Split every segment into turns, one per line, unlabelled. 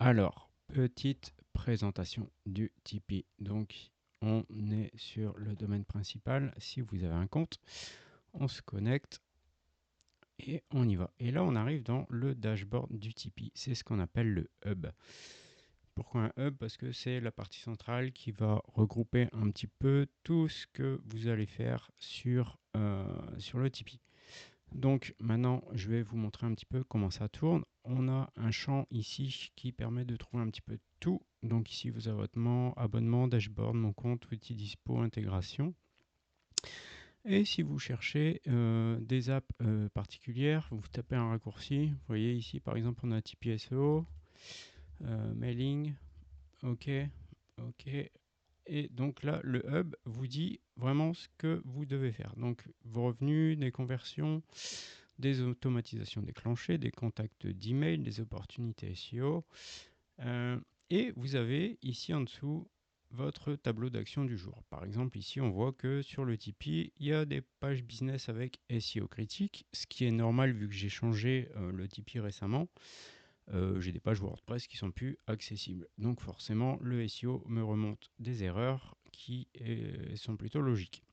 Alors, petite présentation du Tipeee. Donc, on est sur le domaine principal. Si vous avez un compte, on se connecte et on y va. Et là, on arrive dans le dashboard du Tipeee. C'est ce qu'on appelle le hub. Pourquoi un hub? Parce que c'est la partie centrale qui va regrouper un petit peu tout ce que vous allez faire sur le Tipeee. Donc maintenant, je vais vous montrer un petit peu comment ça tourne. On a un champ ici qui permet de trouver un petit peu tout. Donc ici, vous avez votre abonnement, dashboard, mon compte, outils dispo, intégration. Et si vous cherchez des apps particulières, vous tapez un raccourci. Vous voyez ici, par exemple, on a Tipeee SEO, mailing, OK, OK. Et donc là, le hub vous dit vraiment ce que vous devez faire. Donc vos revenus, des conversions, des automatisations déclenchées, des contacts d'email, des opportunités SEO. Et vous avez ici en dessous votre tableau d'action du jour. Par exemple, ici, on voit que sur le Tipeee, il y a des pages business avec SEO critique, ce qui est normal vu que j'ai changé le Tipeee récemment. J'ai des pages WordPress qui sont plus accessibles. Donc forcément, le SEO me remonte des erreurs qui sont plutôt logiques.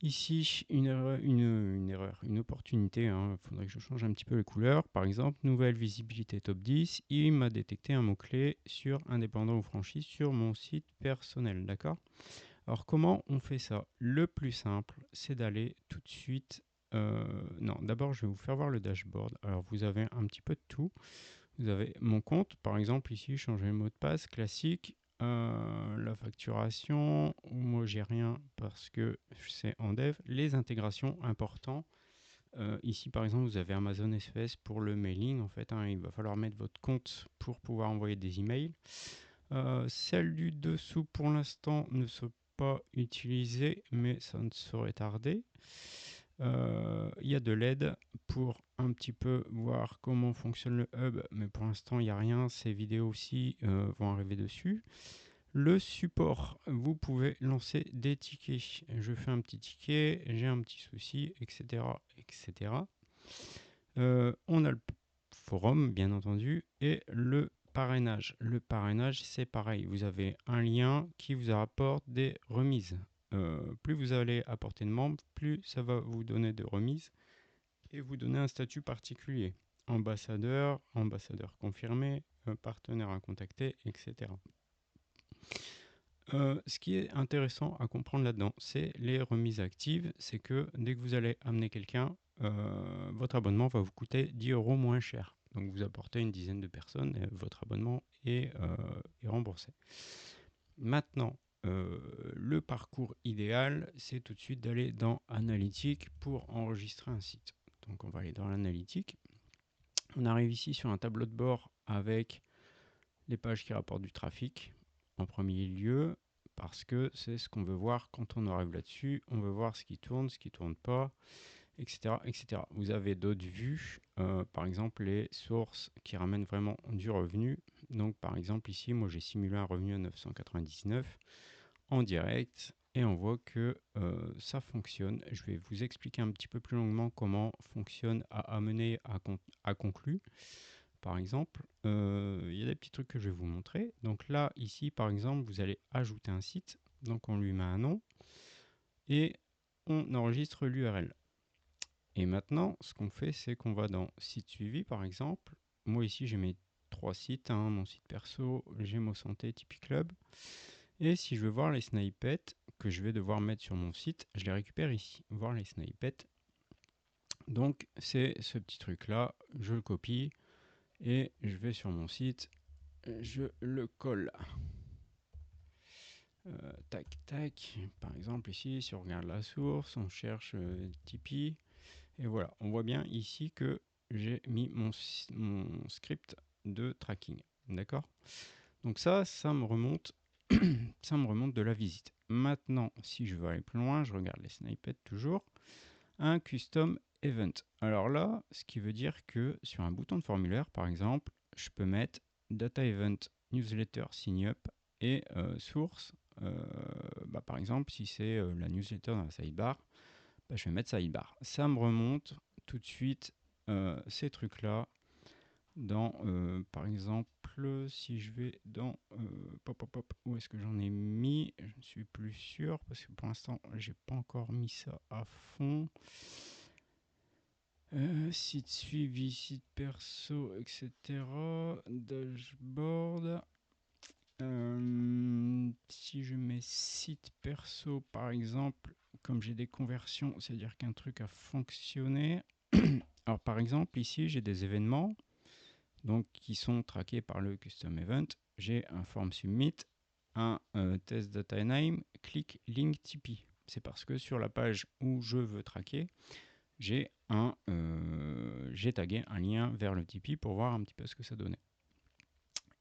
Ici, une opportunité. Il faudrait que je change un petit peu les couleurs. Par exemple, nouvelle visibilité top 10. Il m'a détecté un mot-clé sur indépendant ou franchise sur mon site personnel. D'accord? Alors, comment on fait ça? Le plus simple, c'est d'aller tout de suite. Non, d'abord, je vais vous faire voir le dashboard. Alors, vous avez un petit peu de tout. Vous avez mon compte, par exemple, ici, changer le mot de passe classique. La facturation, moi j'ai rien parce que c'est en dev. Les intégrations importantes. Ici par exemple vous avez Amazon SFS pour le mailing en fait. Il va falloir mettre votre compte pour pouvoir envoyer des emails. Celles du dessous pour l'instant ne sont pas utilisées mais ça ne saurait tarder. Il y a de l'aide pour un petit peu voir comment fonctionne le hub, mais pour l'instant il n'y a rien. Ces vidéos aussi vont arriver dessus. Le support, vous pouvez lancer des tickets. Je fais un petit ticket, j'ai un petit souci, etc. etc. On a le forum, bien entendu, et le parrainage. Le parrainage, c'est pareil. Vous avez un lien qui vous apporte des remises. Plus vous allez apporter de membres, plus ça va vous donner de remises et vous donner un statut particulier. Ambassadeur, ambassadeur confirmé, partenaire à contacter, etc. Ce qui est intéressant à comprendre là-dedans, c'est les remises actives. C'est que dès que vous allez amener quelqu'un, votre abonnement va vous coûter 10 euros moins cher. Donc vous apportez une dizaine de personnes et votre abonnement est remboursé. Maintenant, le parcours idéal, c'est tout de suite d'aller dans Analytique pour enregistrer un site. Donc on va aller dans l'analytique. On arrive ici sur un tableau de bord avec les pages qui rapportent du trafic en premier lieu, parce que c'est ce qu'on veut voir quand on arrive là-dessus. On veut voir ce qui tourne pas, etc. etc. Vous avez d'autres vues, par exemple les sources qui ramènent vraiment du revenu. Donc par exemple ici, moi j'ai simulé un revenu à 999 en direct et on voit que ça fonctionne. Je vais vous expliquer un petit peu plus longuement comment fonctionne à amener à conclu. Par exemple, il y a des petits trucs que je vais vous montrer. Donc là, ici, par exemple, vous allez ajouter un site. Donc on lui met un nom et on enregistre l'URL. Et maintenant, ce qu'on fait, c'est qu'on va dans site suivi, par exemple. Moi ici, j'ai mes 3 sites, mon site perso, Gémo Santé, Tipeee Club. Et si je veux voir les snippets que je vais devoir mettre sur mon site, je les récupère ici. Voir les snippets. Donc c'est ce petit truc-là, je le copie et je vais sur mon site, je le colle. Tac, tac. Par exemple, ici, si on regarde la source, on cherche Tipeee. Et voilà, on voit bien ici que j'ai mis mon script de tracking. D'accord? Donc ça me remonte, ça me remonte de la visite. Maintenant, si je veux aller plus loin, je regarde les snippets toujours. Un custom event. Alors là, ce qui veut dire que sur un bouton de formulaire, par exemple, je peux mettre data event newsletter sign up et source. Par exemple, si c'est la newsletter dans la sidebar, je vais mettre sidebar. Ça me remonte tout de suite ces trucs-là dans, par exemple, si je vais dans, où est-ce que j'en ai mis? Je ne suis plus sûr parce que pour l'instant, j'ai pas encore mis ça à fond. Site suivi, site perso, etc. Dashboard. Si je mets site perso, par exemple, comme j'ai des conversions, c'est-à-dire qu'un truc a fonctionné. Alors, par exemple, ici, j'ai des événements donc, qui sont traqués par le custom event. J'ai un form submit, un test data name, click link Tipeee. C'est parce que sur la page où je veux traquer, j'ai tagué un lien vers le Tipeee pour voir un petit peu ce que ça donnait.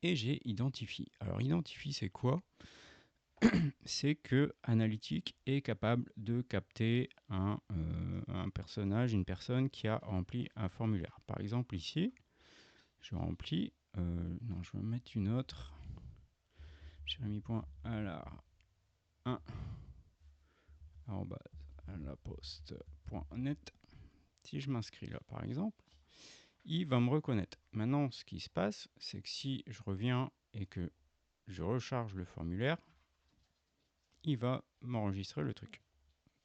Et j'ai identifie. Alors, identifie, c'est quoi? C'est que Analytics est capable de capter un personnage, une personne qui a rempli un formulaire. Par exemple, ici, je remplis. Non, je vais mettre une autre. Jérémy.allard1 laposte.net. Si je m'inscris là, par exemple, il va me reconnaître. Maintenant, ce qui se passe, c'est que si je reviens et que je recharge le formulaire, il va m'enregistrer le truc.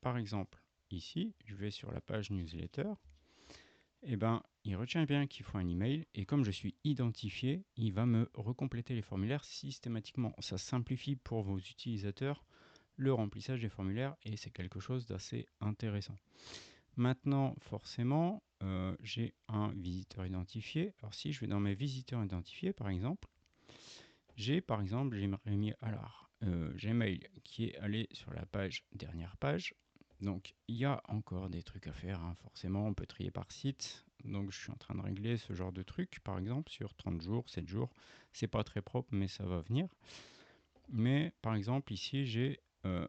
Par exemple, ici, je vais sur la page newsletter. Et ben, il retient bien qu'il faut un email. Et comme je suis identifié, il va me recompléter les formulaires systématiquement. Ça simplifie pour vos utilisateurs le remplissage des formulaires et c'est quelque chose d'assez intéressant. Maintenant, forcément, j'ai un visiteur identifié. Alors, si je vais dans mes visiteurs identifiés, par exemple, j'ai Jérémy Allard, Gmail qui est allé sur la dernière page. Donc, il y a encore des trucs à faire. Forcément, on peut trier par site. Donc, je suis en train de régler ce genre de truc, par exemple, sur 30 jours, 7 jours. C'est pas très propre, mais ça va venir. Mais, par exemple, ici, j'ai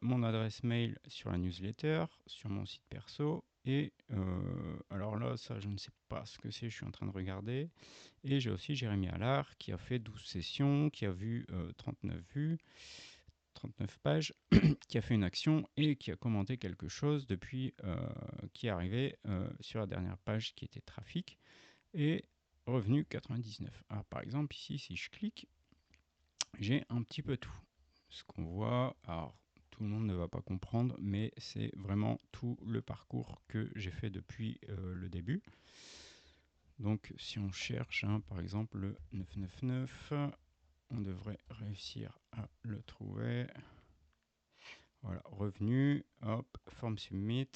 mon adresse mail sur la newsletter, sur mon site perso. Et alors là, ça, je ne sais pas ce que c'est, je suis en train de regarder. Et j'ai aussi Jérémy Allard qui a fait 12 sessions, qui a vu 39 vues, 39 pages, qui a fait une action et qui a commenté quelque chose depuis qui est arrivé sur la dernière page qui était trafic et revenu 99. Alors par exemple ici, si je clique, j'ai un petit peu tout. Ce qu'on voit, alors tout le monde ne va pas comprendre, mais c'est vraiment tout le parcours que j'ai fait depuis le début. Donc si on cherche, par exemple, le 999, on devrait réussir à le trouver. Voilà, revenu, hop, form submit,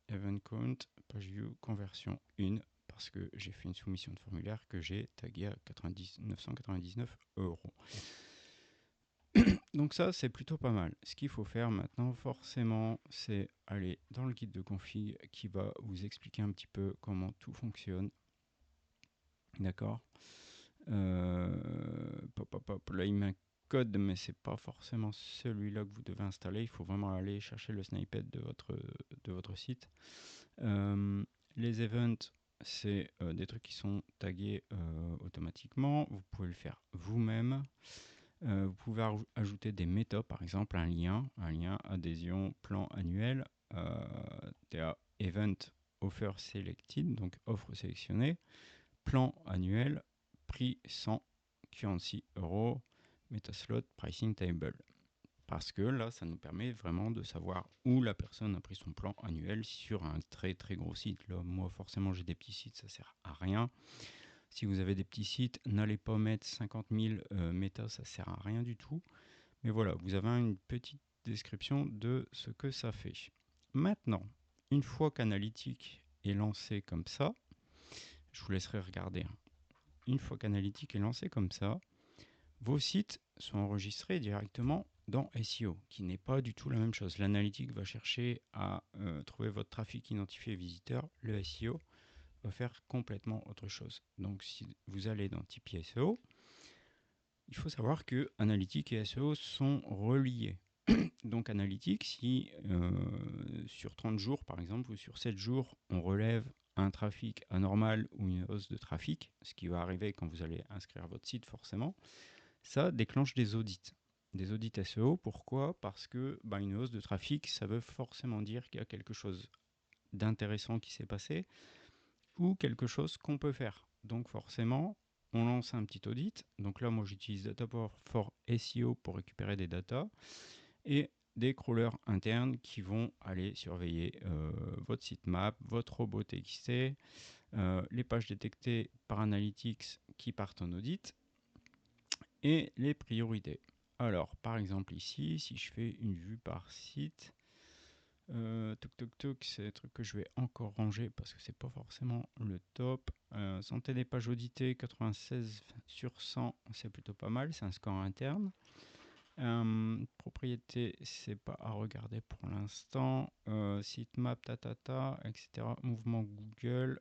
event count, page view, conversion 1, parce que j'ai fait une soumission de formulaire que j'ai tagué à 999 €. Donc ça, c'est plutôt pas mal. Ce qu'il faut faire maintenant, forcément, c'est aller dans le guide de config qui va vous expliquer un petit peu comment tout fonctionne. D'accord. Là, il met un code, mais c'est pas forcément celui-là que vous devez installer. Il faut vraiment aller chercher le snippet de votre site. Les events, c'est des trucs qui sont tagués automatiquement. Vous pouvez le faire vous-même. Vous pouvez ajouter des méthodes, par exemple un lien, adhésion, plan annuel, TA event offer selected, donc offre sélectionnée, plan annuel, prix 100, currency euro, metaslot, pricing table. Parce que là, ça nous permet vraiment de savoir où la personne a pris son plan annuel sur un très très gros site. Là, moi, forcément, j'ai des petits sites, ça sert à rien. Si vous avez des petits sites, n'allez pas mettre 50 000 métas, ça sert à rien du tout. Mais voilà, vous avez une petite description de ce que ça fait. Maintenant, une fois qu'Analytics est lancé comme ça, je vous laisserai regarder. Une fois qu'Analytics est lancé comme ça, vos sites sont enregistrés directement dans SEO, qui n'est pas du tout la même chose. L'analytique va chercher à trouver votre trafic identifié visiteur. Le SEO va faire complètement autre chose. Donc, si vous allez dans Tipeee SEO, il faut savoir que Analytics et SEO sont reliés. Donc, Analytics, si sur 30 jours, par exemple, ou sur 7 jours, on relève un trafic anormal ou une hausse de trafic, ce qui va arriver quand vous allez inscrire votre site forcément, ça déclenche des audits. Des audits SEO, pourquoi? Parce que une hausse de trafic, ça veut forcément dire qu'il y a quelque chose d'intéressant qui s'est passé ou quelque chose qu'on peut faire. Donc forcément, on lance un petit audit. Donc là, moi, j'utilise Data for SEO pour récupérer des datas et des crawlers internes qui vont aller surveiller votre sitemap, votre robot TXT, les pages détectées par Analytics qui partent en audit et les priorités. Alors, par exemple ici, si je fais une vue par site, c'est des trucs que je vais encore ranger parce que c'est pas forcément le top. Santé des pages auditées, 96 sur 100, c'est plutôt pas mal, c'est un score interne. Propriété, c'est pas à regarder pour l'instant. Sitemap, etc. Mouvement Google,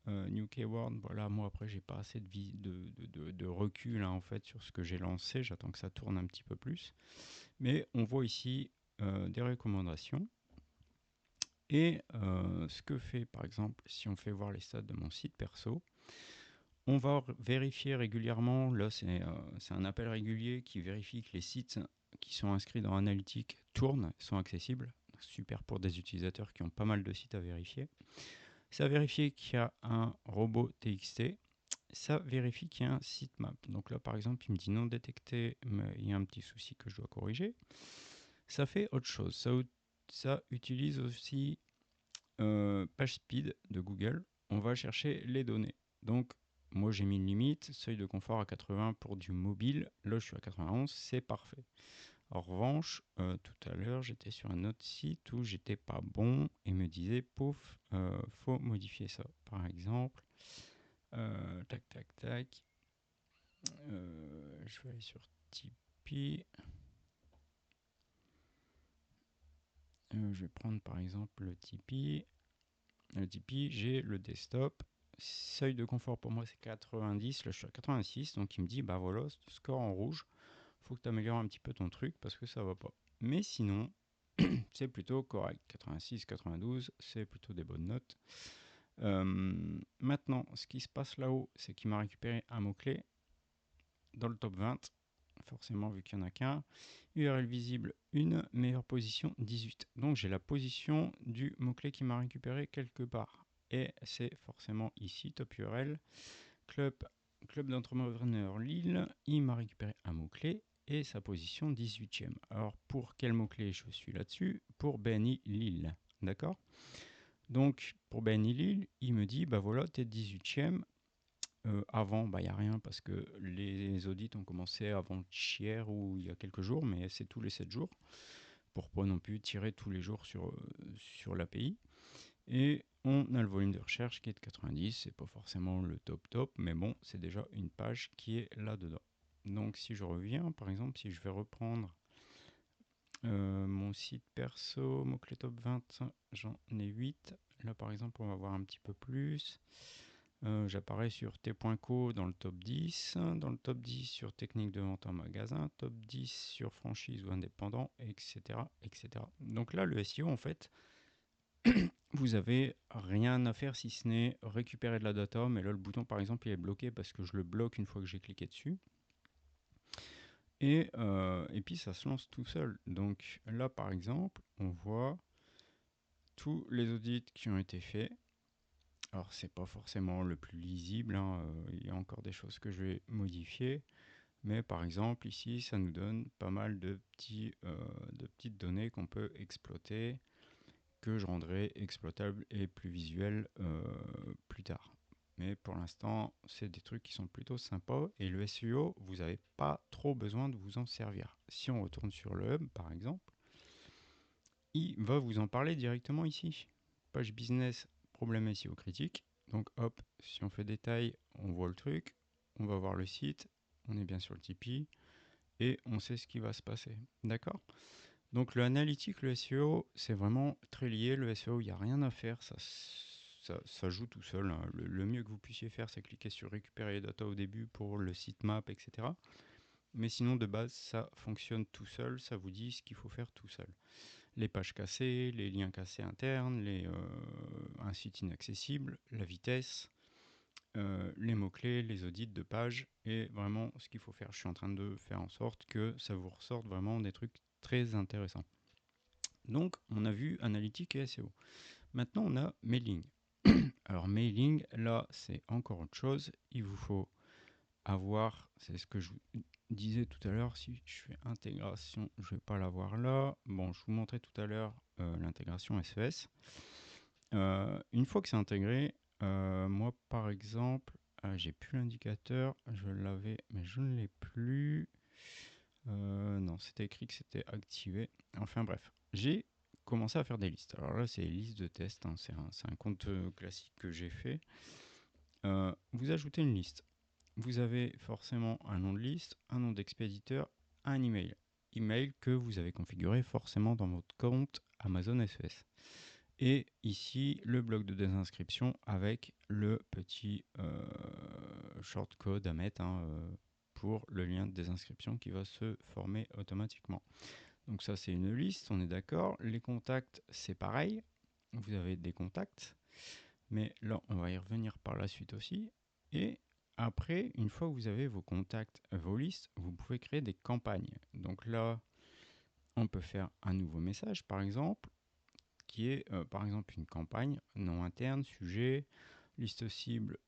New Keyword. Voilà, moi après j'ai pas assez de recul en fait sur ce que j'ai lancé. J'attends que ça tourne un petit peu plus. Mais on voit ici des recommandations. Et ce que fait par exemple, si on fait voir les stats de mon site perso, on va vérifier régulièrement, là c'est un appel régulier qui vérifie que les sites qui sont inscrits dans Analytics tournent, sont accessibles. Super pour des utilisateurs qui ont pas mal de sites à vérifier. Ça vérifie qu'il y a un robot TXT. Ça vérifie qu'il y a un sitemap. Donc là par exemple il me dit non détecté, mais il y a un petit souci que je dois corriger. Ça fait autre chose. Ça utilise aussi PageSpeed de Google. On va chercher les données. Donc moi j'ai mis une limite, seuil de confort à 80 pour du mobile. Là je suis à 91, c'est parfait. En revanche, tout à l'heure j'étais sur un autre site où j'étais pas bon et me disait pouf, faut modifier ça. Par exemple, tac. Je vais aller sur Tipeee. Je vais prendre par exemple le Tipeee. Le Tipeee, j'ai le desktop. Seuil de confort pour moi c'est 90, là je suis à 86, donc il me dit bah voilà, score en rouge, faut que tu améliores un petit peu ton truc parce que ça va pas. Mais sinon, c'est plutôt correct. 86, 92, c'est plutôt des bonnes notes. Maintenant, ce qui se passe là-haut, c'est qu'il m'a récupéré un mot-clé dans le top 20, forcément vu qu'il n'y en a qu'un. URL visible 1, meilleure position 18. Donc j'ai la position du mot-clé qui m'a récupéré quelque part. Et c'est forcément ici, top URL, club d'entrepreneurs Lille, il m'a récupéré un mot-clé et sa position 18e. Alors pour quel mot-clé je suis là-dessus? Pour BNI Lille, d'accord? Donc pour BNI Lille, il me dit, bah voilà, t'es 18e. Avant, bah, il n'y a rien parce que les audits ont commencé avant-hier ou il y a quelques jours, mais c'est tous les 7 jours pour pas non plus tirer tous les jours sur l'API. Et on a le volume de recherche qui est de 90, c'est pas forcément le top, mais bon, c'est déjà une page qui est là-dedans. Donc si je reviens, par exemple, si je vais reprendre mon site perso, mot-clé top 20, j'en ai 8. Là par exemple, on va voir un petit peu plus. J'apparais sur T.co dans le top 10, dans le top 10 sur technique de vente en magasin, top 10 sur franchise ou indépendant, etc. Donc là, le SEO, en fait, vous avez rien à faire si ce n'est récupérer de la data, mais là, le bouton, par exemple, il est bloqué parce que je le bloque une fois que j'ai cliqué dessus. Et puis, ça se lance tout seul. Donc là, par exemple, on voit tous les audits qui ont été faits. Alors, c'est pas forcément le plus lisible, hein, il y a encore des choses que je vais modifier. Mais par exemple, ici, ça nous donne pas mal de petites données qu'on peut exploiter, que je rendrai exploitables et plus visuels plus tard. Mais pour l'instant, c'est des trucs qui sont plutôt sympas. Et le SEO, vous n'avez pas trop besoin de vous en servir. Si on retourne sur le hub, par exemple, il va vous en parler directement ici. Page business, problème SEO critique. Donc hop, si on fait détail, on voit le truc. On va voir le site. On est bien sur le Tipeee. Et on sait ce qui va se passer. D'accord? Donc le analytique, le SEO, c'est vraiment très lié. Le SEO, il n'y a rien à faire. Ça joue tout seul, hein. Le mieux que vous puissiez faire, c'est cliquer sur récupérer les data au début pour le sitemap, etc. Mais sinon, de base, ça fonctionne tout seul. Ça vous dit ce qu'il faut faire tout seul. Les pages cassées, les liens cassés internes, un site inaccessible, la vitesse, les mots-clés, les audits de pages et vraiment ce qu'il faut faire. Je suis en train de faire en sorte que ça vous ressorte vraiment des trucs très intéressants. Donc, on a vu analytique et SEO. Maintenant, on a mailing. Alors, mailing, là, c'est encore autre chose. Il vous faut avoir, c'est ce que je vous disais tout à l'heure, si je fais intégration, je vais pas l'avoir là. Bon, je vous montrais tout à l'heure l'intégration SES. Une fois que c'est intégré, moi par exemple, j'ai plus l'indicateur, je l'avais, mais je ne l'ai plus. Non, c'était écrit que c'était activé. Enfin bref, j'ai commencé à faire des listes. Alors là, c'est les listes de test, hein. C'est un compte classique que j'ai fait. Vous ajoutez une liste. Vous avez forcément un nom de liste, un nom d'expéditeur, un email. Email que vous avez configuré forcément dans votre compte Amazon SES. Et ici, le bloc de désinscription avec le petit shortcode à mettre, hein, pour le lien de désinscription qui va se former automatiquement. Donc ça, c'est une liste, on est d'accord. Les contacts, c'est pareil. Vous avez des contacts. Mais là, on va y revenir par la suite aussi. Et après, une fois que vous avez vos contacts, vos listes, vous pouvez créer des campagnes. Donc là, on peut faire un nouveau message, par exemple, qui est par exemple une campagne, nom interne, sujet, liste cible,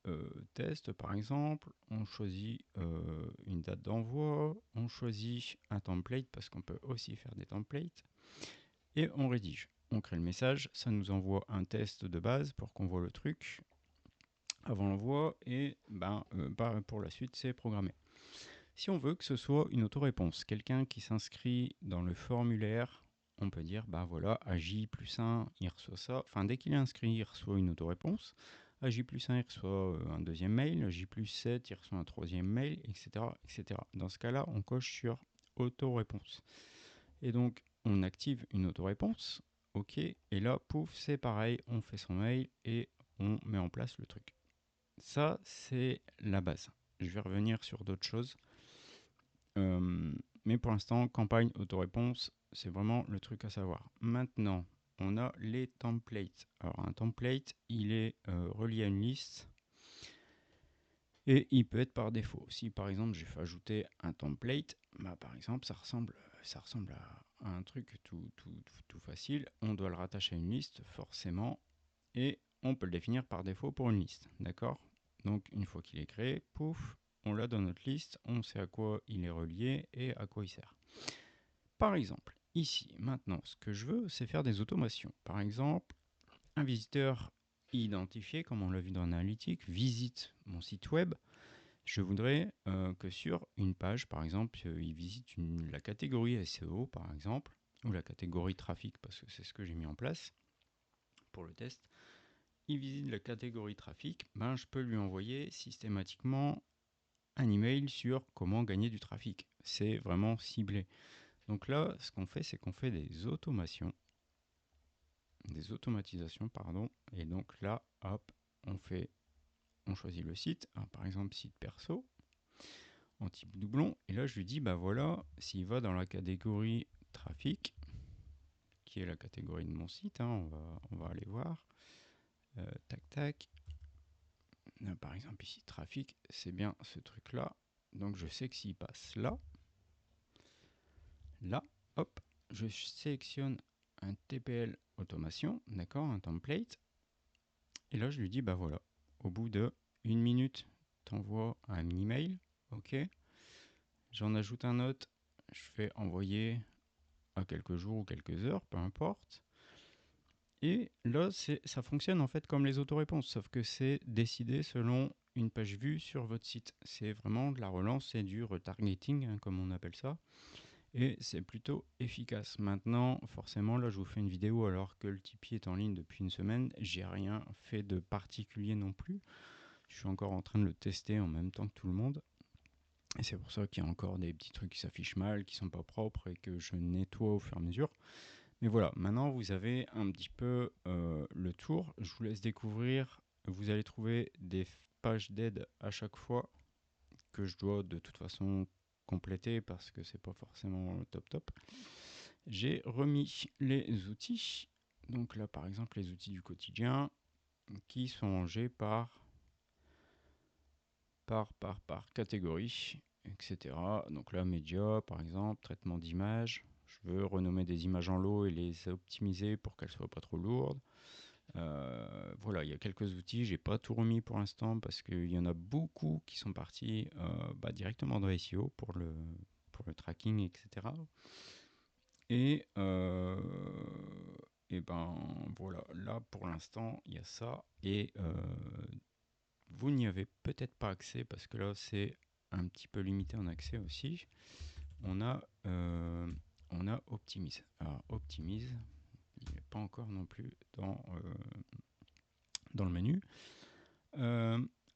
test par exemple. On choisit une date d'envoi, on choisit un template parce qu'on peut aussi faire des templates et on rédige. On crée le message, ça nous envoie un test de base pour qu'on voit le truc avant l'envoi et pour la suite c'est programmé. Si on veut que ce soit une autoréponse, quelqu'un qui s'inscrit dans le formulaire, on peut dire, voilà, à J+1, il reçoit ça. Enfin, dès qu'il est inscrit, il reçoit une autoréponse. À J+1, il reçoit un deuxième mail. À J+7, il reçoit un troisième mail, etc., etc. Dans ce cas-là, on coche sur autoréponse. Et donc, on active une autoréponse. OK. Et là, pouf, c'est pareil, on fait son mail et on met en place le truc. Ça, c'est la base. Je vais revenir sur d'autres choses. Mais pour l'instant, campagne, autoréponse, c'est vraiment le truc à savoir. Maintenant, on a les templates. Alors, un template, il est relié à une liste et il peut être par défaut. Si par exemple, j'ai fait ajouter un template, par exemple, ça ressemble à un truc tout facile. On doit le rattacher à une liste, forcément, et on peut le définir par défaut pour une liste. D'accord? Donc, une fois qu'il est créé, pouf, on l'a dans notre liste, on sait à quoi il est relié et à quoi il sert. Par exemple, ici, maintenant, ce que je veux, c'est faire des automations. Par exemple, un visiteur identifié, comme on l'a vu dans Analytics, visite mon site web. Je voudrais que sur une page, par exemple, il visite la catégorie SEO, par exemple, ou la catégorie trafic, parce que c'est ce que j'ai mis en place pour le test. Il visite la catégorie trafic, je peux lui envoyer systématiquement un email sur comment gagner du trafic. C'est vraiment ciblé. Donc là, ce qu'on fait, c'est qu'on fait des automatisations, pardon. Et donc là, hop, on choisit le site, par exemple site perso, en type doublon. Et là, je lui dis, voilà, s'il va dans la catégorie trafic, qui est la catégorie de mon site, on va aller voir. Tac, tac. Par exemple, ici, trafic, c'est bien ce truc-là. Donc, je sais que s'il passe là, hop, je sélectionne un TPL automation, d'accord, un template. Et là, je lui dis, voilà, au bout de 1 minute, t'envoies un email, ok. J'en ajoute un autre, je fais envoyer à quelques jours ou quelques heures, peu importe. Et là, ça fonctionne en fait comme les autoréponses, sauf que c'est décidé selon une page vue sur votre site. C'est vraiment de la relance, c'est du retargeting, comme on appelle ça. Et c'est plutôt efficace. Maintenant, forcément, là, je vous fais une vidéo alors que le Tipeee est en ligne depuis une semaine. J'ai rien fait de particulier non plus. Je suis encore en train de le tester en même temps que tout le monde. Et c'est pour ça qu'il y a encore des petits trucs qui s'affichent mal, qui sont pas propres et que je nettoie au fur et à mesure. Mais voilà, maintenant vous avez un petit peu le tour. Je vous laisse découvrir. Vous allez trouver des pages d'aide à chaque fois que je dois de toute façon compléter parce que c'est pas forcément top. J'ai remis les outils. Donc là, par exemple, les outils du quotidien qui sont rangés par catégorie, etc. Donc là, médias, par exemple, traitement d'images. Je veux renommer des images en lot et les optimiser pour qu'elles soient pas trop lourdes. Voilà, il y a quelques outils, j'ai pas tout remis pour l'instant parce qu'il y en a beaucoup qui sont partis directement dans SEO pour le tracking, etc. Et, et ben voilà, là pour l'instant il y a ça et vous n'y avez peut-être pas accès parce que là c'est un petit peu limité en accès aussi. On a, Optimize. Alors Optimize, il n'est pas encore non plus dans le menu.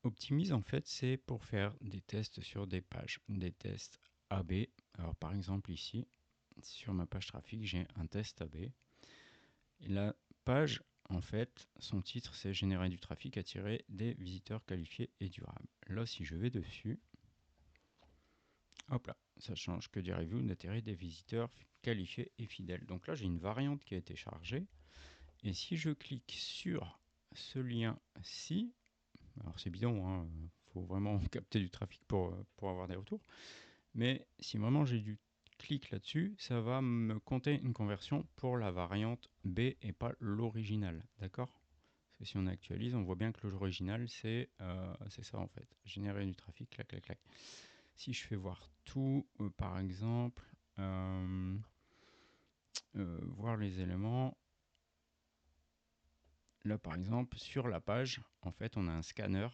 Optimize en fait c'est pour faire des tests sur des pages, des tests AB. Alors par exemple ici, sur ma page trafic, j'ai un test AB. Et la page, en fait, son titre, c'est générer du trafic, attirer des visiteurs qualifiés et durables. Là, si je vais dessus, hop là, ça change. Que direz-vous d'attirer des visiteurs qualifiés et fidèles? Donc là, j'ai une variante qui a été chargée. Et si je clique sur ce lien-ci, alors c'est bidon, hein, faut vraiment capter du trafic pour avoir des retours. Mais si vraiment j'ai du clic là-dessus, ça va me compter une conversion pour la variante B et pas l'original, d'accord? Parce que si on actualise, on voit bien que l'original, c'est ça en fait. Générer du trafic, clac, clac, clac. Si je fais voir tout, par exemple, voir les éléments, là par exemple, sur la page, en fait, on a un scanner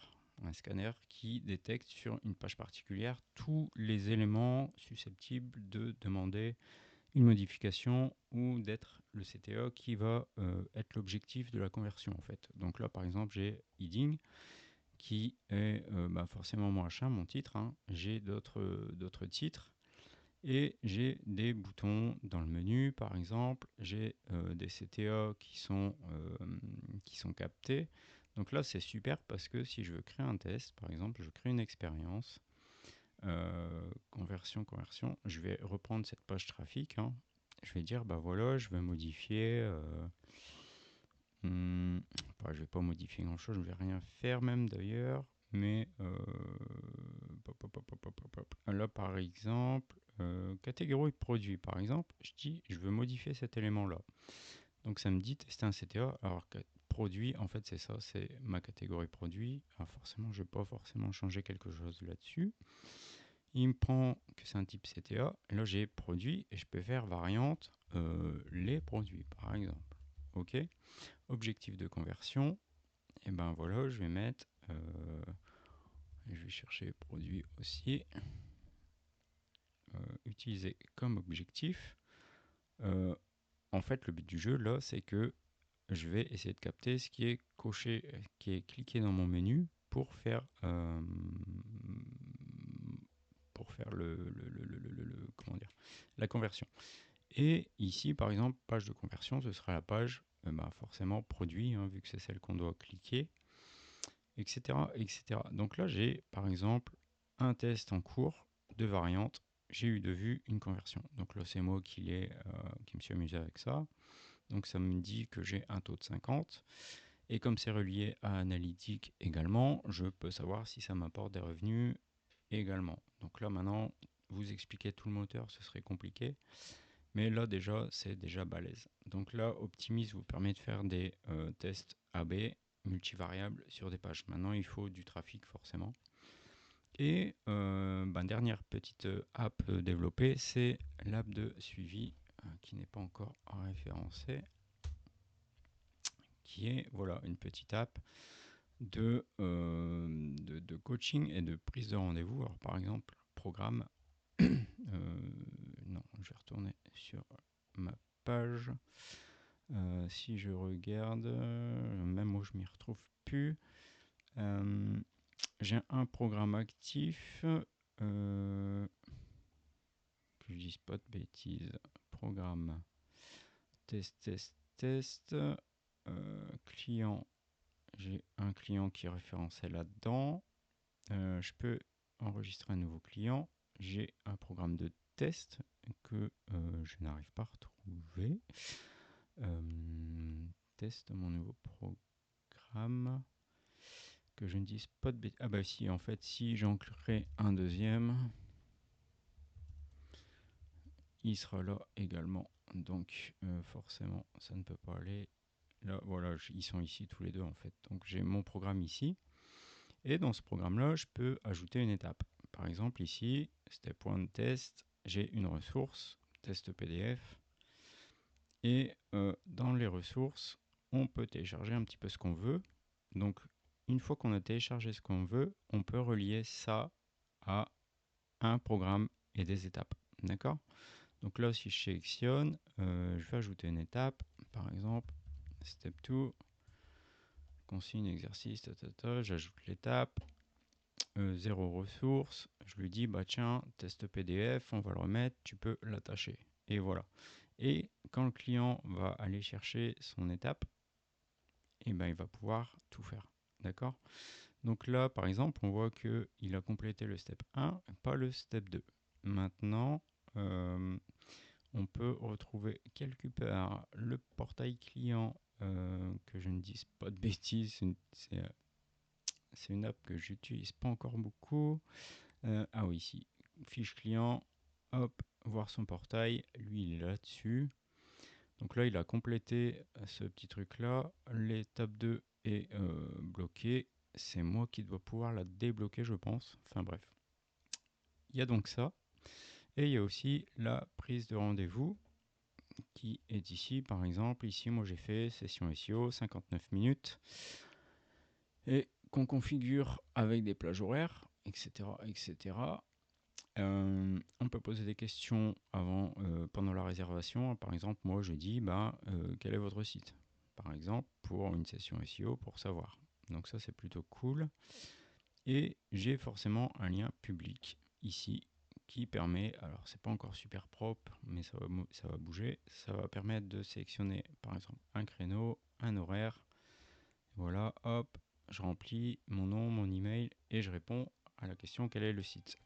qui détecte sur une page particulière tous les éléments susceptibles de demander une modification ou d'être le CTA qui va être l'objectif de la conversion en fait. Donc là par exemple j'ai heading qui est forcément mon H1, mon titre, hein. J'ai d'autres titres et j'ai des boutons dans le menu par exemple, j'ai des CTA qui sont captés. Donc là c'est super parce que si je veux créer un test, par exemple je crée une expérience, conversion, je vais reprendre cette page trafic, hein. Je vais dire voilà, je vais modifier je vais pas modifier grand chose, je vais rien faire même d'ailleurs, mais là par exemple catégorie de produit par exemple, je dis je veux modifier cet élément là, donc ça me dit tester un CTA. Alors que produit en fait c'est ça, c'est ma catégorie produit. Alors forcément je vais pas forcément changer quelque chose là-dessus. Il me prend que c'est un type CTA. Et là, j'ai produit et je peux faire variante les produits, par exemple. OK. Objectif de conversion. Et ben voilà, je vais mettre. Je vais chercher produit aussi. Utiliser comme objectif. En fait, le but du jeu là, c'est que je vais essayer de capter ce qui est coché, qui est cliqué dans mon menu pour faire comment dire, la conversion. Et ici, par exemple, page de conversion, ce sera la page forcément produit, hein, vu que c'est celle qu'on doit cliquer, etc., etc. Donc là, j'ai par exemple un test en cours de variante. J'ai eu de vue une conversion. Donc là, c'est moi qui me suis amusé avec ça. Donc ça me dit que j'ai un taux de 50. Et comme c'est relié à Analytics également, je peux savoir si ça m'apporte des revenus également. Donc là, maintenant, vous expliquer tout le moteur, ce serait compliqué. Mais là, déjà, c'est déjà balèze. Donc là, Optimize vous permet de faire des tests AB multivariables sur des pages. Maintenant, il faut du trafic forcément. Et dernière petite app développée, c'est l'app de suivi qui n'est pas encore référencée, qui est voilà, une petite app de coaching et de prise de rendez-vous. Alors par exemple, programme. Non, je vais retourner sur ma page. Si je regarde, même où je m'y retrouve plus, j'ai un programme actif. Que je dise pas de bêtises. Programme test. Client, j'ai un client qui est référencé là-dedans. Je peux enregistrer un nouveau client. J'ai un programme de test que je n'arrive pas à retrouver. Teste mon nouveau programme. Que je ne dise pas de bêtises. Ah bah si, en fait, si j'en crée un deuxième, il sera là également. Donc forcément, ça ne peut pas aller Là, voilà, ils sont ici tous les deux en fait. Donc j'ai mon programme ici. Et dans ce programme-là, je peux ajouter une étape. Par exemple, ici, step 1 test, j'ai une ressource, test PDF. Et dans les ressources, on peut télécharger un petit peu ce qu'on veut. Donc, une fois qu'on a téléchargé ce qu'on veut, on peut relier ça à un programme et des étapes. D'accord? Donc là, si je sélectionne, je vais ajouter une étape. Par exemple, step 2, consigne, exercice, j'ajoute l'étape. 0 ressources, je lui dis bah tiens, test PDF, on va le remettre, tu peux l'attacher. Et voilà. Et quand le client va aller chercher son étape, et ben il va pouvoir tout faire. D'accord? Donc là, par exemple, on voit qu'il a complété le step 1, pas le step 2. Maintenant, on peut retrouver quelque part le portail client, que je ne dise pas de bêtises, c'est une app que j'utilise pas encore beaucoup. Ah oui, ici, fiche client, hop, voir son portail, lui il est là-dessus. Donc là, il a complété ce petit truc-là. L'étape 2 est bloquée. C'est moi qui dois pouvoir la débloquer, je pense. Enfin bref. Il y a donc ça. Et il y a aussi la prise de rendez-vous qui est ici. Par exemple, ici, moi j'ai fait session SEO, 59 minutes. Et qu'on configure avec des plages horaires, etc. etc. On peut poser des questions avant, pendant la réservation. Par exemple, moi je dis quel est votre site, par exemple, pour une session SEO pour savoir. Donc ça c'est plutôt cool. Et j'ai forcément un lien public ici qui permet, alors c'est pas encore super propre, mais ça va bouger, ça va permettre de sélectionner par exemple un créneau, un horaire. Voilà, hop, je remplis mon nom, mon email et je réponds à la question quel est le site.